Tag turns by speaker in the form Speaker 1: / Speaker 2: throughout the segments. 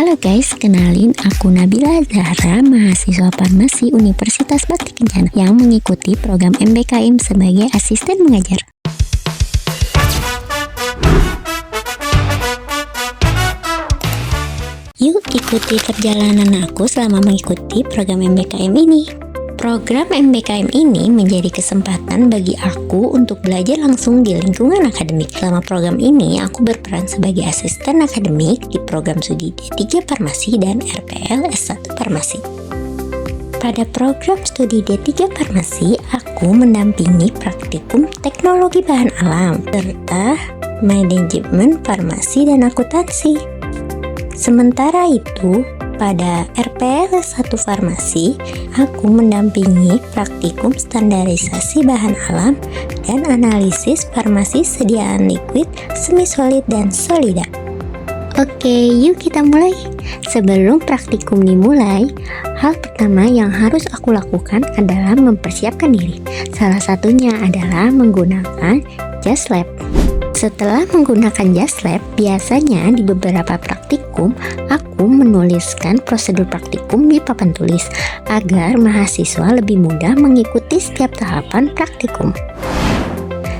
Speaker 1: Halo guys, kenalin aku Nabila Zahra, mahasiswa farmasi Universitas Batu Kencana yang mengikuti program MBKM sebagai asisten mengajar. Yuk ikuti perjalanan aku selama mengikuti program MBKM ini. Program MBKM ini menjadi kesempatan bagi aku untuk belajar langsung di lingkungan akademik. Selama program ini, aku berperan sebagai asisten akademik di program studi D3 Farmasi dan RPL S1 Farmasi. Pada program studi D3 Farmasi, aku mendampingi praktikum teknologi bahan alam, serta manajemen farmasi dan akuntansi. Sementara itu, pada RPL S1 Farmasi, aku mendampingi praktikum standarisasi bahan alam dan analisis farmasi sediaan liquid, semi solid, dan solida. Oke, yuk kita mulai. Sebelum praktikum dimulai, hal pertama yang harus aku lakukan adalah mempersiapkan diri. Salah satunya adalah menggunakan jas lab. Setelah menggunakan jas lab, biasanya di beberapa praktikum, aku menuliskan prosedur praktikum di papan tulis agar mahasiswa lebih mudah mengikuti setiap tahapan praktikum.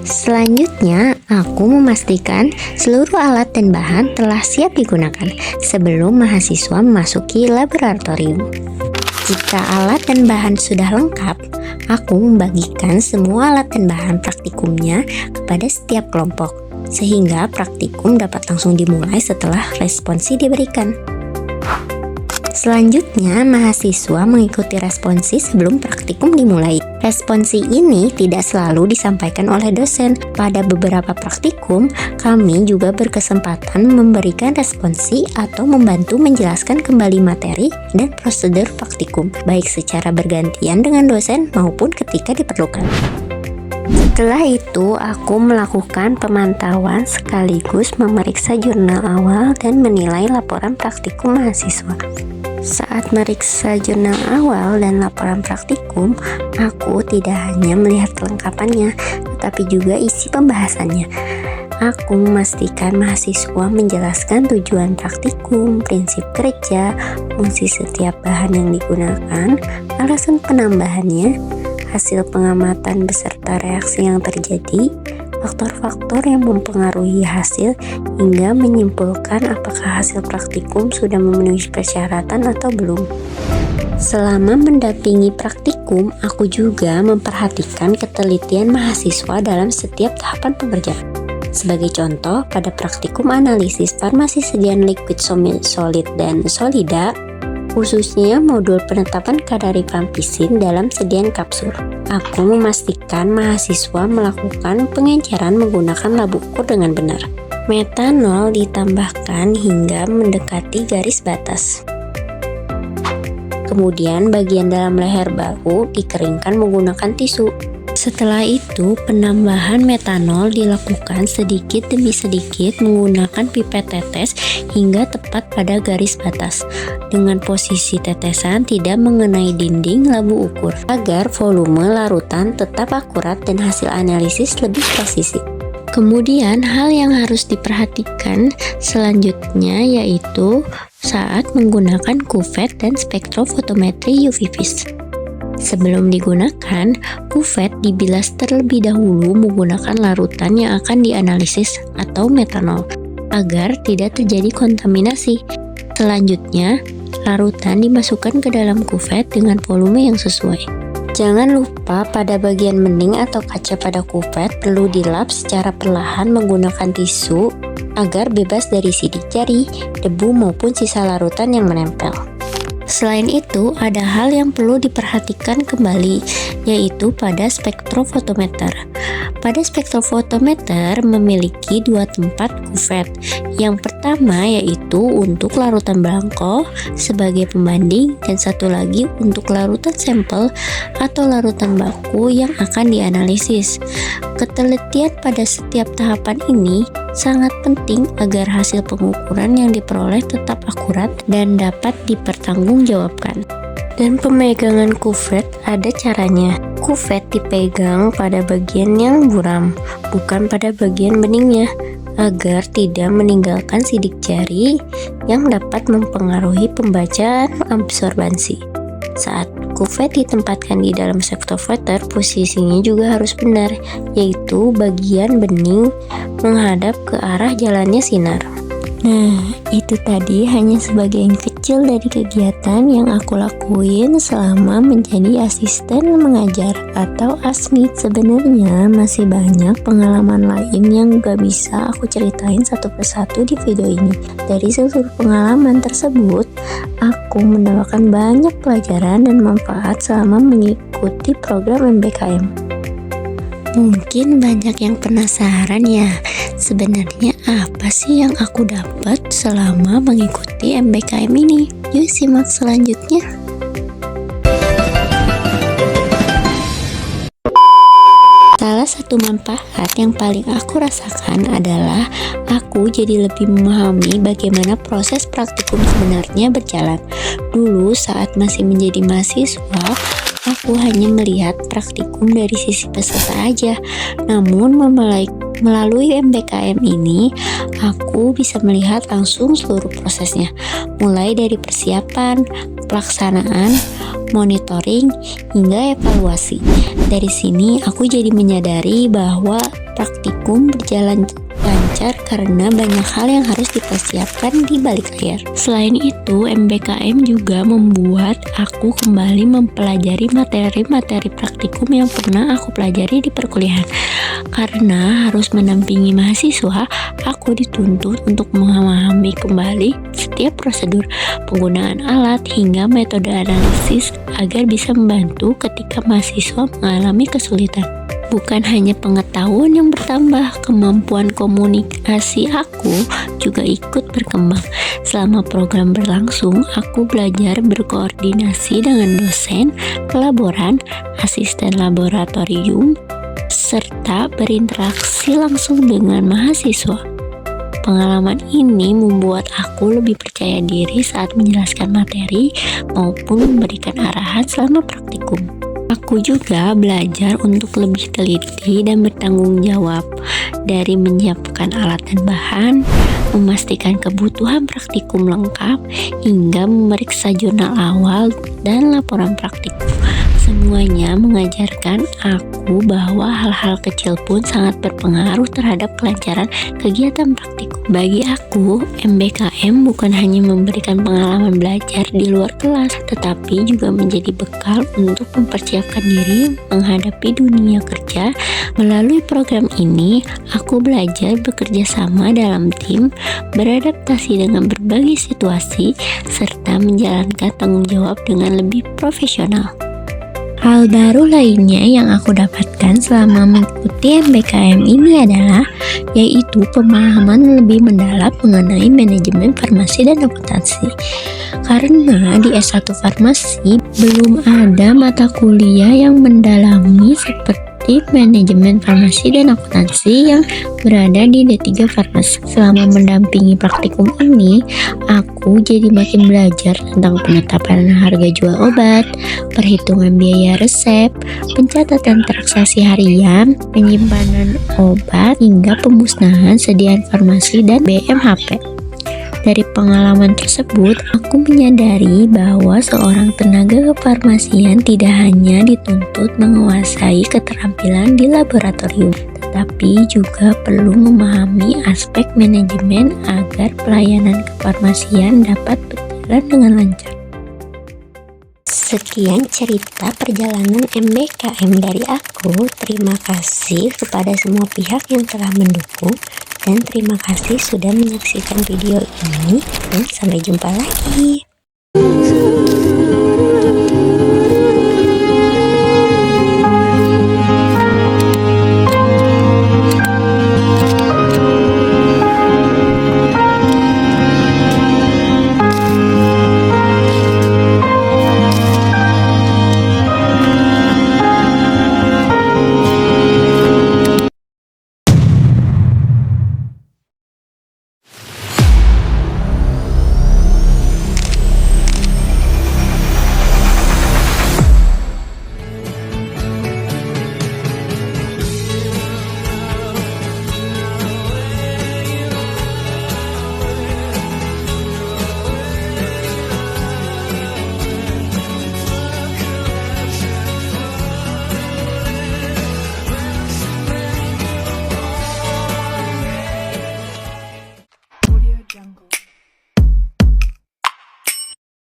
Speaker 1: Selanjutnya, aku memastikan seluruh alat dan bahan telah siap digunakan sebelum mahasiswa memasuki laboratorium. Jika alat dan bahan sudah lengkap, aku membagikan semua alat dan bahan praktikumnya kepada setiap kelompok, sehingga praktikum dapat langsung dimulai setelah responsi diberikan. Selanjutnya, mahasiswa mengikuti responsi sebelum praktikum dimulai. Responsi ini tidak selalu disampaikan oleh dosen. Pada beberapa praktikum, kami juga berkesempatan memberikan responsi atau membantu menjelaskan kembali materi dan prosedur praktikum, baik secara bergantian dengan dosen maupun ketika diperlukan. Setelah itu, aku melakukan pemantauan sekaligus memeriksa jurnal awal dan menilai laporan praktikum mahasiswa. Saat meriksa jurnal awal dan laporan praktikum, aku tidak hanya melihat kelengkapannya, tetapi juga isi pembahasannya. Aku memastikan mahasiswa menjelaskan tujuan praktikum, prinsip kerja, fungsi setiap bahan yang digunakan, alasan penambahannya, hasil pengamatan beserta reaksi yang terjadi, faktor-faktor yang mempengaruhi hasil, hingga menyimpulkan apakah hasil praktikum sudah memenuhi persyaratan atau belum. Selama mendampingi praktikum, aku juga memperhatikan ketelitian mahasiswa dalam setiap tahapan pengerjaan. Sebagai contoh, pada praktikum analisis farmasi sediaan liquid, solid, dan solida, khususnya modul penetapan kadar rifampicin dalam sediaan kapsul, aku memastikan mahasiswa melakukan pengenceran menggunakan labu ukur dengan benar. Metanol ditambahkan hingga mendekati garis batas. Kemudian bagian dalam leher bahu dikeringkan menggunakan tisu. Setelah itu, penambahan metanol dilakukan sedikit demi sedikit menggunakan pipet tetes hingga tepat pada garis batas, dengan posisi tetesan tidak mengenai dinding labu ukur, agar volume larutan tetap akurat dan hasil analisis lebih presisi. Kemudian, hal yang harus diperhatikan selanjutnya yaitu saat menggunakan kuvet dan spektrofotometri UV vis. Sebelum digunakan, kuvet dibilas terlebih dahulu menggunakan larutan yang akan dianalisis atau metanol, agar tidak terjadi kontaminasi. Selanjutnya, larutan dimasukkan ke dalam kuvet dengan volume yang sesuai. Jangan lupa pada bagian mending atau kaca pada kuvet perlu dilap secara perlahan menggunakan tisu agar bebas dari sidik jari, debu maupun sisa larutan yang menempel. Selain itu, ada hal yang perlu diperhatikan kembali, yaitu pada spektrofotometer. Pada spektrofotometer memiliki dua tempat kuvet. Yang pertama yaitu untuk larutan belangko sebagai pembanding, dan satu lagi untuk larutan sampel atau larutan baku yang akan dianalisis. Ketelitian pada setiap tahapan ini sangat penting agar hasil pengukuran yang diperoleh tetap akurat dan dapat dipertanggungjawabkan. Dan pemegangan kuvet ada caranya. Kuvet dipegang pada bagian yang buram, bukan pada bagian beningnya, agar tidak meninggalkan sidik jari yang dapat mempengaruhi pembacaan absorbansi. Saat kuvet ditempatkan di dalam sektometer, posisinya juga harus benar, yaitu bagian bening menghadap ke arah jalannya sinar. Nah, itu tadi hanya sebagian kecil dari kegiatan yang aku lakuin selama menjadi asisten mengajar atau ASMID. Sebenarnya masih banyak pengalaman lain yang gak bisa aku ceritain satu persatu di video ini. Dari seluruh pengalaman tersebut, aku mendapatkan banyak pelajaran dan manfaat selama mengikuti program MBKM. Mungkin banyak yang penasaran ya, sebenarnya apa sih yang aku dapat selama mengikuti MBKM ini? Yuk simak selanjutnya. Salah satu manfaat yang paling aku rasakan adalah aku jadi lebih memahami bagaimana proses praktikum sebenarnya berjalan. Dulu saat masih menjadi mahasiswa, aku hanya melihat praktikum dari sisi peserta aja. Namun melalui MBKM ini, aku bisa melihat langsung seluruh prosesnya, mulai dari persiapan, pelaksanaan, monitoring, hingga evaluasi. Dari sini aku jadi menyadari bahwa praktikum berjalan lancar karena banyak hal yang harus dipersiapkan di balik layar. Selain itu, MBKM juga membuat aku kembali mempelajari materi-materi praktikum yang pernah aku pelajari di perkuliahan. Karena harus mendampingi mahasiswa, aku dituntut untuk memahami kembali setiap prosedur, penggunaan alat, hingga metode analisis agar bisa membantu ketika mahasiswa mengalami kesulitan. Bukan hanya pengetahuan yang bertambah, kemampuan komunikasi aku juga ikut berkembang. Selama program berlangsung, aku belajar berkoordinasi dengan dosen, laboran, asisten laboratorium, serta berinteraksi langsung dengan mahasiswa. Pengalaman ini membuat aku lebih percaya diri saat menjelaskan materi maupun memberikan arahan selama praktikum. Aku juga belajar untuk lebih teliti dan bertanggung jawab, dari menyiapkan alat dan bahan, memastikan kebutuhan praktikum lengkap, hingga memeriksa jurnal awal dan laporan praktikum. Semuanya mengajarkan aku bahwa hal-hal kecil pun sangat berpengaruh terhadap kelancaran kegiatan praktikum. Bagi aku, MBKM bukan hanya memberikan pengalaman belajar di luar kelas, tetapi juga menjadi bekal untuk mempersiapkan diri menghadapi dunia kerja. Melalui program ini, aku belajar bekerja sama dalam tim, beradaptasi dengan berbagai situasi, serta menjalankan tanggung jawab dengan lebih profesional. Hal baru lainnya yang aku dapatkan selama mengikuti MBKM ini adalah yaitu pemahaman lebih mendalam mengenai manajemen farmasi dan akuntansi. Karena di S1 farmasi belum ada mata kuliah yang mendalami seperti manajemen farmasi dan akuntansi yang berada di D3 Farmasi. Selama mendampingi praktikum ini, aku jadi makin belajar tentang penetapan harga jual obat, perhitungan biaya resep, pencatatan transaksi harian, penyimpanan obat, hingga pemusnahan sediaan farmasi dan BMHP. Dari pengalaman tersebut, aku menyadari bahwa seorang tenaga kefarmasian tidak hanya dituntut menguasai keterampilan di laboratorium, tetapi juga perlu memahami aspek manajemen agar pelayanan kefarmasian dapat berjalan dengan lancar. Sekian cerita perjalanan MBKM dari aku. Terima kasih kepada semua pihak yang telah mendukung, dan terima kasih sudah menyaksikan video ini, dan sampai jumpa lagi.